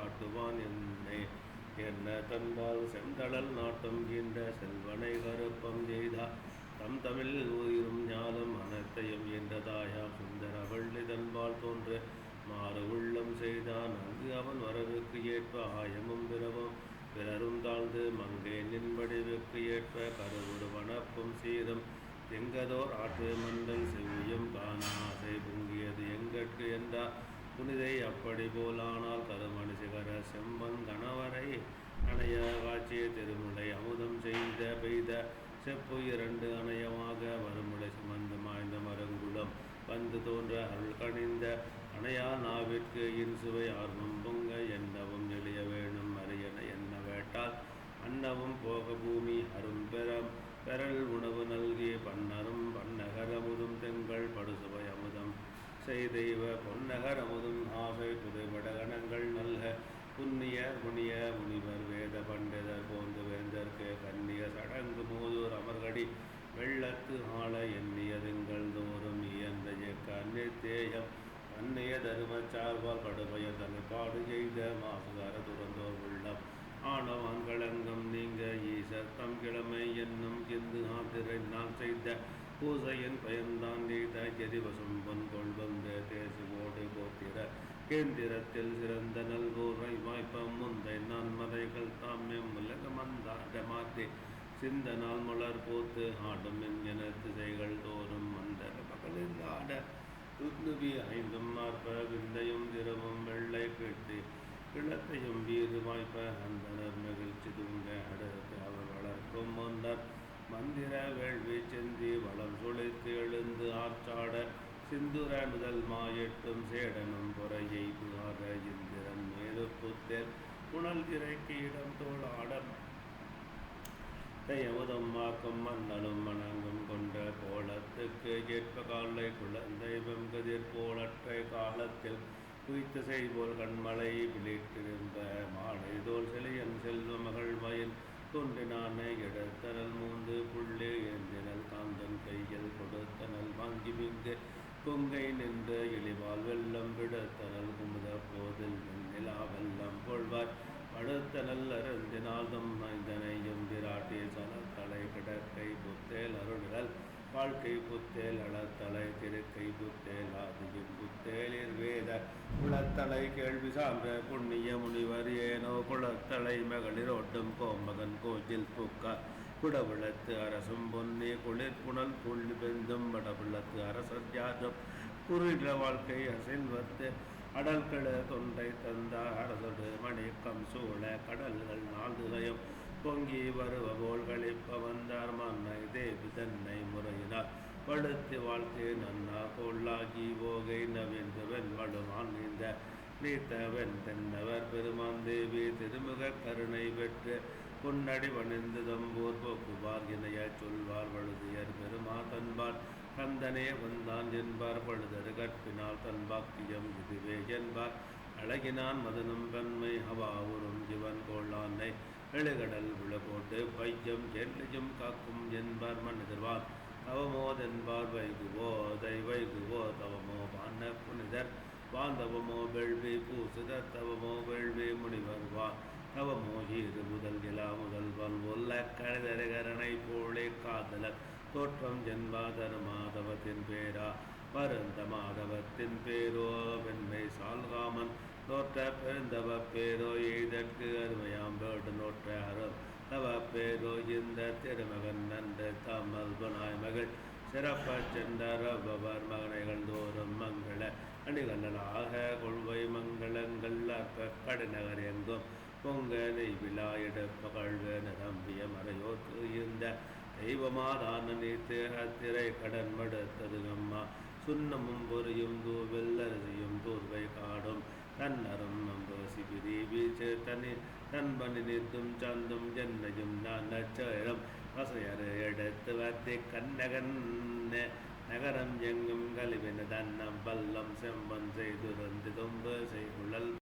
காட்டுவான் என்னை என்ன தன்பால் செந்தளல் நாட்டம் கீண்ட செல்வனை கருப்பம் செய்தார் தம் தமிழ் உயிரும் ஞானம் அனைத்தையும் என்றதாயா சுந்தர வள்ளி தன்பால் தோன்று மாறு உள்ளம் செய்தான் அங்கு அவன் வரவுக்கு ஏற்ப ஆயமும் பிறவும் பிறரும் தாழ்ந்து மங்கை நின்படிவுக்கு ஏற்ப கருவுரு வனப்பும் சீரம் எங்கதோர் ஆற்று மண்டல் செவ்வியும் காண ஆசை பொங்கியது எங்கட்கு என்றார் புனிதை அப்படி போலானால் கருமணி சிகர செம்பன் கணவரை அணைய காட்சிய திருமுலை அமுதம் செய்த பெய்த செப்பு இரண்டு அணையமாக வருமுலை சுமந்து மாய்ந்த மரங்குளம் வந்து தோன்ற அருள் கணிந்த அணையா நாவிற்கு இன்சுவை ஆர்வம் பொங்க என்னவும் எளிய வேணும் அரியன என்ன வேட்டால் அன்னவும் போக பூமி அரும் பெறல் உணவு நல்கி பன்னரும் பன்னகர் அமுதும் தெங்கள் படுசுவை அமுதம் செய்தெய்வ பொன்னகர் அமுதும் ஆசை புதுவடகணங்கள் நல்க புண்ணிய முனிய முனிவர் வேத பண்டிதர் போந்து வேந்தற்கு கண்ணிய சடங்கு மூதூர் அமர்கடி வெள்ளத்து ஆள எண்ணியதுங்கள் தோறும் இயன்ற கண்ணித்தேயம் அந்நிய தருமச் சார்பால் கடுமைய தனிப்பாடு செய்த மாசுகார துறந்தோர் உள்ளம் ஆணவான்களங்கம் நீங்க ஈசர் தம் கிழமை என்னும் கிந்து ஆத்திரை நான் செய்த பூசையின் பயன்தான் நீத்த எரிவசும் பொன் கொள்வந்த தேசுவோடு போத்திர கேந்திரத்தில் சிறந்த நல்கோரை வாய்ப்பம் முந்தை நான் மதைகள் தாமியம் உலகமந்தாட மாற்றி சிந்த நாள் மலர் போத்து ஆடும் என்கிற திசைகள் தோறும் மந்தர பகலில் ஆட துத்னுபி ஐந்தும் நாற்ப விந்தையும் திரவும் வெள்ளை கீழ்த்தி கிழத்தையும் வீறு வாய்ப்ப அந்தனர் மகிழ்ச்சி தூங்க அடுத்து அவர் வளர்க்கும் மந்தர் மந்திர வேள்வி செந்தி வளம் சுழித்து எழுந்து ஆற்றாட சிந்துர முதல் மாயெட்டும் சேடனும் பொறையை புகார இந்திரன் மேரு புத்தேர் புனல் திரைக்கு இடம் தோளாடம் தையமுதம் வாக்கும் மன்னலும் மணங்கும் கொண்ட கோலத்துக்கு ஏற்ப காலை குழந்தை வெங்கதிர் போலற்றை காலத்தில் குய்த்த செய்போல் கண்மலை விழித்திருந்த மாலை தோல் செலியன் செல்வ மகள் வயல் தோன்றினானே எடுத்தனல் மூந்து புள்ளே ஏந்தினல் காந்தன் கையில் கொடுத்தனல் வாங்கி மிங்கு கொங்கை நின்று இழிவால் வெள்ளம் விடுத்தனல் குமுத போதில் நிலா வெள்ளம் கொள்வார் படுத்தனல் அருந்தினால் தம் மைந்தனையும் விராட்டி சலத்தலை கிடக்கை புத்தேல் அருள்கள் வாழ்க்கை புத்தேல் அளத்தலை திருக்கை புத்தேல் ஆதியும் புத்தேலிர் வேத குளத்தலை கேள்வி சான்ற புண்ணிய முனிவர் ஏனோ குளத்தலை மகளிர் ஒட்டும் கோமகன் கோயில் பூக்க குடவிளத்து அரசும் பொன்னி குளிர் புனல் புள்ளி பெந்தும் வடவிளத்து அரசர் ஜாதம் குறுகிற வாழ்க்கை அசைன்வத்து அடல்கள தொண்டை தந்த அரசடு மணிக்கம் சூழ கடல்கள் நாள்துதயம் பொங்கி வருவ போல் கழிப்ப வந்தார் மன்னை தேவி தன்னை முறையினார் படுத்து வாழ்க்கை நன்னா கொள்ளாகி போகை நவிந்து வெண்வடுமான் நீந்த நீத்தவன் தென்னவர் பெருமான் தேவி திருமுக கருணை பெற்று பொன்னடி வணிந்து தம்பூர் போக்குவார் இணைய சொல்வார் வழுதியர் பெருமா தன்பார் கந்தனே வந்தான் என்பார் பழுதரு கற்பினால் தன் பாக்கியம் இதுவே என்பார் அழகினான் மதனும் பெண்மை ஹவாவுறும் ஜிவன் கோளானை எழுகடல் விழபோட்டு பையம் எல்லையும் காக்கும் என்பார் மனிதர்வார் தவமோதென்பார் வைகுவோ வைகுவோ தவமோ பான புனிதர் வாந்தவமோ வெள்வி பூசுதர் தவமோ வெள்வி முனிவர்வா தவமோ ஈறு முதல் கிலா முதல்வன் ஒல்ல கழுதரகரனை போலே காதலர் தோற்றம் ஜென்பாதர் மாதவத்தின் பேரா பருந்த மாதவத்தின் பேரோ வெண்மை சால்காமன் நோற்ற பெருந்தவ பேரோ எய்தற்கு அருமையாம் வேடு நோற்ற அறம் தவ பேரோ இந்த திருமகன் நன்று தம்மல் புனாய் மகள் சிறப்ப சென்றவர் மகனைகள் தோறும் மங்கள அணிகளாக கொள்வை மங்களங்கள் அற்ப கடுநகர் எங்கும் பொங்க நெய் விழா எடுப்ப கழ்வேன நம்பிய மறையோர்க்கு இருந்த தெய்வமாதான நீத்து அத்திரை கடன் மடுத்தது அம்மா சுண்ணமும் பொறியும் தூவெல்லரசியும் தூர்வை காடும் தன்னரும் நம்பு சிபிரி வீச்சு தனி தன்பனி நித்தும் சந்தும் ஜன்னையும் நான் நச்சரம் வசையறு எடுத்து வத்தி கண்ணகன் நகரம் எங்கும் கழிவின தன்னம் பல்லம் செம்பன் செய்துரந்து தொம்பு செய்த